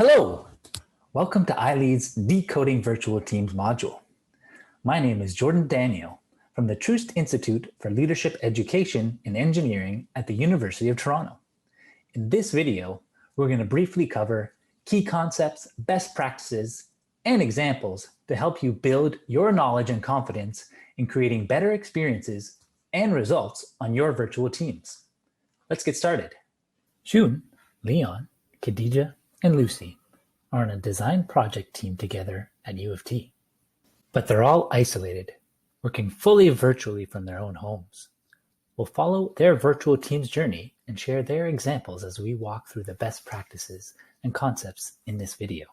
Hello! Welcome to ILead's Decoding Virtual Teams module. My name is Jordan Daniow from the Troost Institute for Leadership Education and Engineering at the University of Toronto. In this video, we're going to briefly cover key concepts, best practices, and examples to help you build your knowledge and confidence in creating better experiences and results on your virtual teams. Let's get started. June, Leon, Khadija, and Lucy are on a design project team together at UofT. But they're all isolated, working fully virtually from their own homes. We'll follow their virtual team's journey and share their examples as we walk through the best practices and concepts in this video.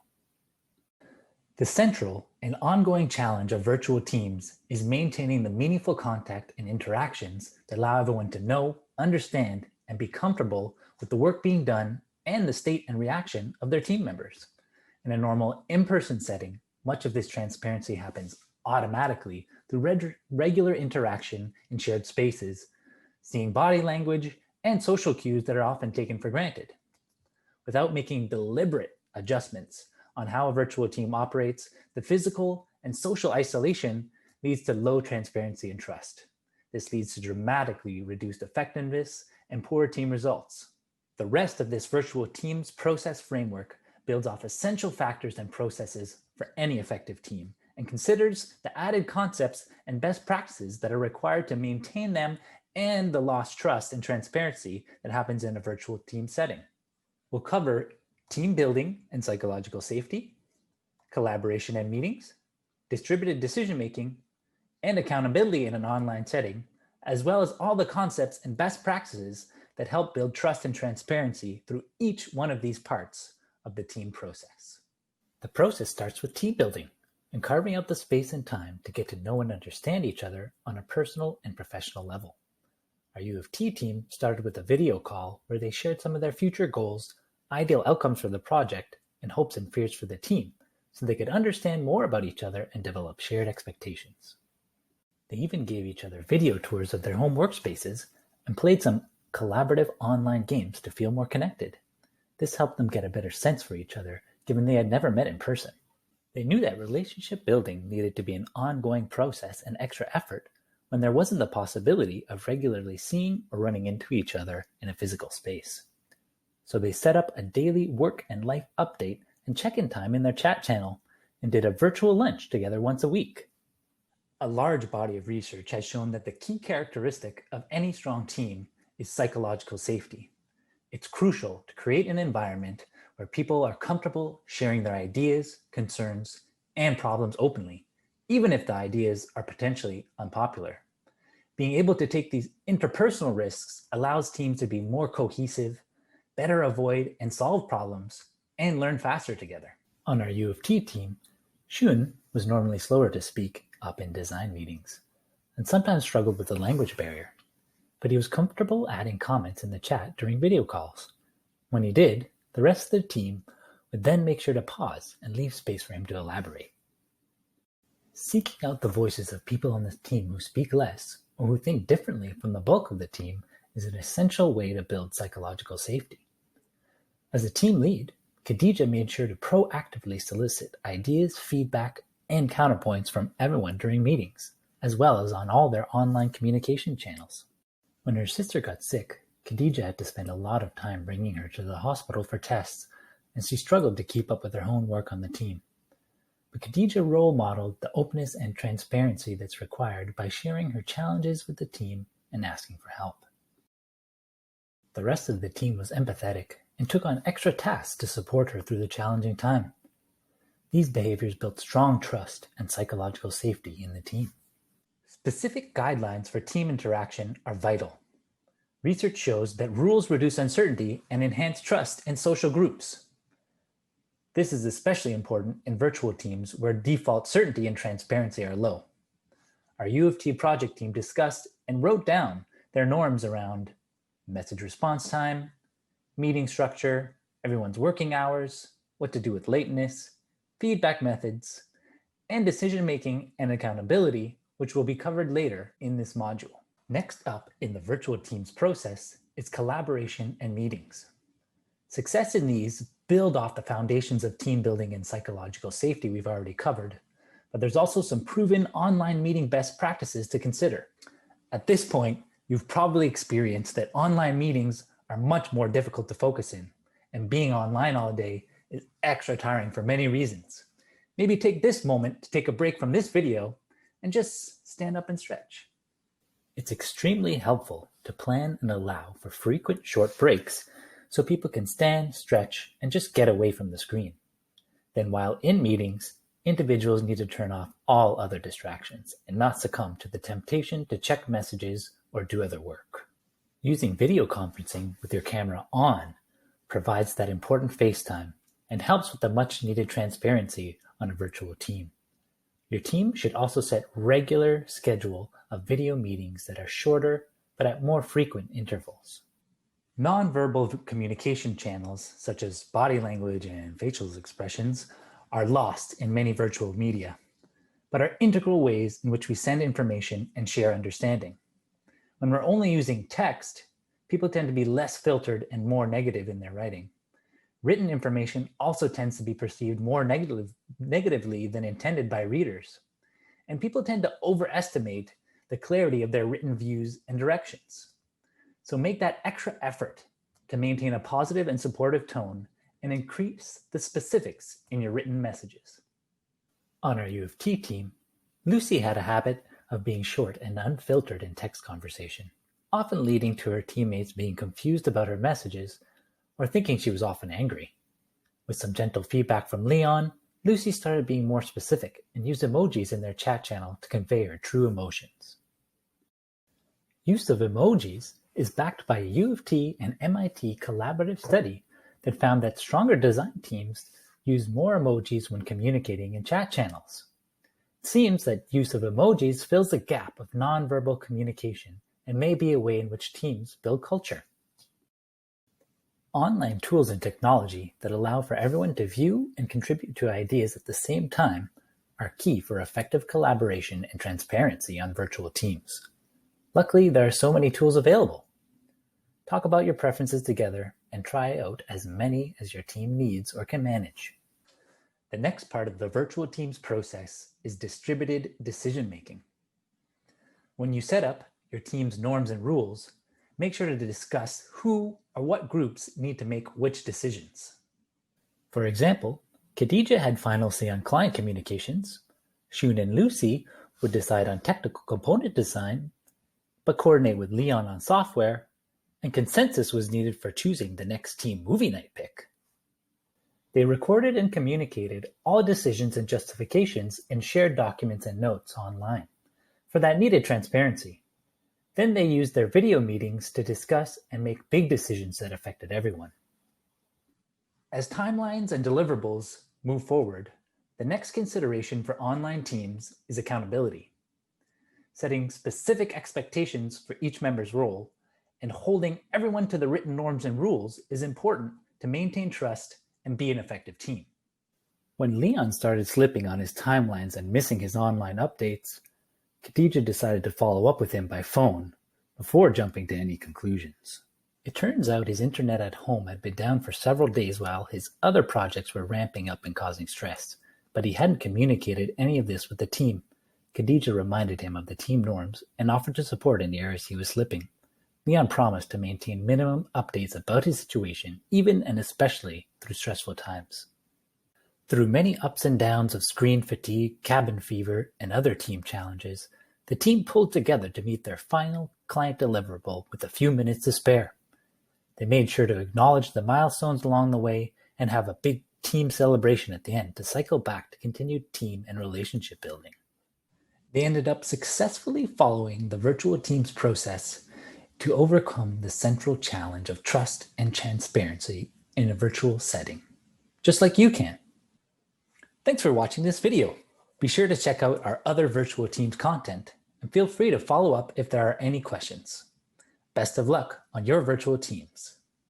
The central and ongoing challenge of virtual teams is maintaining the meaningful contact and interactions that allow everyone to know, understand, and be comfortable with the work being done and the state and reaction of their team members. In a normal in-person setting, much of this transparency happens automatically through regular interaction in shared spaces, seeing body language and social cues that are often taken for granted. Without making deliberate adjustments on how a virtual team operates, the physical and social isolation leads to low transparency and trust. This leads to dramatically reduced effectiveness and poor team results. The rest of this virtual teams process framework builds off essential factors and processes for any effective team and considers the added concepts and best practices that are required to maintain them and the lost trust and transparency that happens in a virtual team setting. We'll cover team building and psychological safety, collaboration and meetings, distributed decision-making, and accountability in an online setting, as well as all the concepts and best practices that help build trust and transparency through each one of these parts of the team process. The process starts with team building and carving out the space and time to get to know and understand each other on a personal and professional level. Our UofT team started with a video call where they shared some of their future goals, ideal outcomes for the project, and hopes and fears for the team so they could understand more about each other and develop shared expectations. They even gave each other video tours of their home workspaces and played some collaborative online games to feel more connected. This helped them get a better sense for each other, given they had never met in person. They knew that relationship building needed to be an ongoing process and extra effort when there wasn't the possibility of regularly seeing or running into each other in a physical space. So they set up a daily work and life update and check-in time in their chat channel and did a virtual lunch together once a week. A large body of research has shown that the key characteristic of any strong team is psychological safety. It's crucial to create an environment where people are comfortable sharing their ideas, concerns, and problems openly, even if the ideas are potentially unpopular. Being able to take these interpersonal risks allows teams to be more cohesive, better avoid and solve problems, and learn faster together. On our UofT team, Shun was normally slower to speak up in design meetings and sometimes struggled with the language barrier. But he was comfortable adding comments in the chat during video calls. When he did, the rest of the team would then make sure to pause and leave space for him to elaborate. Seeking out the voices of people on this team who speak less or who think differently from the bulk of the team is an essential way to build psychological safety. As a team lead, Khadija made sure to proactively solicit ideas, feedback, and counterpoints from everyone during meetings, as well as on all their online communication channels. When her sister got sick, Khadija had to spend a lot of time bringing her to the hospital for tests, and she struggled to keep up with her own work on the team. But Khadija role modeled the openness and transparency that's required by sharing her challenges with the team and asking for help. The rest of the team was empathetic and took on extra tasks to support her through the challenging time. These behaviors built strong trust and psychological safety in the team. Specific guidelines for team interaction are vital. Research shows that rules reduce uncertainty and enhance trust in social groups. This is especially important in virtual teams where default certainty and transparency are low. Our UofT project team discussed and wrote down their norms around message response time, meeting structure, everyone's working hours, what to do with lateness, feedback methods, and decision-making and accountability, which will be covered later in this module. Next up in the virtual teams process is collaboration and meetings. Success in these build off the foundations of team building and psychological safety we've already covered, but there's also some proven online meeting best practices to consider. At this point, you've probably experienced that online meetings are much more difficult to focus in, and being online all day is extra tiring for many reasons. Maybe take this moment to take a break from this video and just stand up and stretch. It's extremely helpful to plan and allow for frequent short breaks so people can stand, stretch, and just get away from the screen. Then while in meetings, individuals need to turn off all other distractions and not succumb to the temptation to check messages or do other work. Using video conferencing with your camera on provides that important FaceTime and helps with the much needed transparency on a virtual team. Your team should also set regular schedule of video meetings that are shorter but at more frequent intervals. Nonverbal communication channels such as body language and facial expressions are lost in many virtual media, but are integral ways in which we send information and share understanding. When we're only using text, people tend to be less filtered and more negative in their writing. Written information also tends to be perceived more negatively than intended by readers, and people tend to overestimate the clarity of their written views and directions. So make that extra effort to maintain a positive and supportive tone and increase the specifics in your written messages. On our UofT team, Lucy had a habit of being short and unfiltered in text conversation, often leading to her teammates being confused about her messages or thinking she was often angry. With some gentle feedback from Leon, Lucy started being more specific and used emojis in their chat channel to convey her true emotions. Use of emojis is backed by a UofT and MIT collaborative study that found that stronger design teams use more emojis when communicating in chat channels. It seems that use of emojis fills the gap of nonverbal communication and may be a way in which teams build culture. Online tools and technology that allow for everyone to view and contribute to ideas at the same time are key for effective collaboration and transparency on virtual teams. Luckily, there are so many tools available. Talk about your preferences together and try out as many as your team needs or can manage. The next part of the virtual teams process is distributed decision-making. When you set up your team's norms and rules, make sure to discuss who or what groups need to make which decisions. For example, Khadija had final say on client communications, Shun and Lucy would decide on technical component design, but coordinate with Leon on software, and consensus was needed for choosing the next team movie night pick. They recorded and communicated all decisions and justifications in shared documents and notes online for that needed transparency. Then they used their video meetings to discuss and make big decisions that affected everyone. As timelines and deliverables move forward, the next consideration for online teams is accountability. Setting specific expectations for each member's role and holding everyone to the written norms and rules is important to maintain trust and be an effective team. When Leon started slipping on his timelines and missing his online updates, Khadija decided to follow up with him by phone before jumping to any conclusions. It turns out his internet at home had been down for several days while his other projects were ramping up and causing stress, but he hadn't communicated any of this with the team. Khadija reminded him of the team norms and offered to support in the areas he was slipping. Leon promised to maintain minimum updates about his situation, even and especially through stressful times. Through many ups and downs of screen fatigue, cabin fever, and other team challenges, the team pulled together to meet their final client deliverable with a few minutes to spare. They made sure to acknowledge the milestones along the way and have a big team celebration at the end to cycle back to continued team and relationship building. They ended up successfully following the virtual teams process to overcome the central challenge of trust and transparency in a virtual setting, just like you can. Thanks for watching this video. Be sure to check out our other virtual teams content and feel free to follow up if there are any questions. Best of luck on your virtual teams.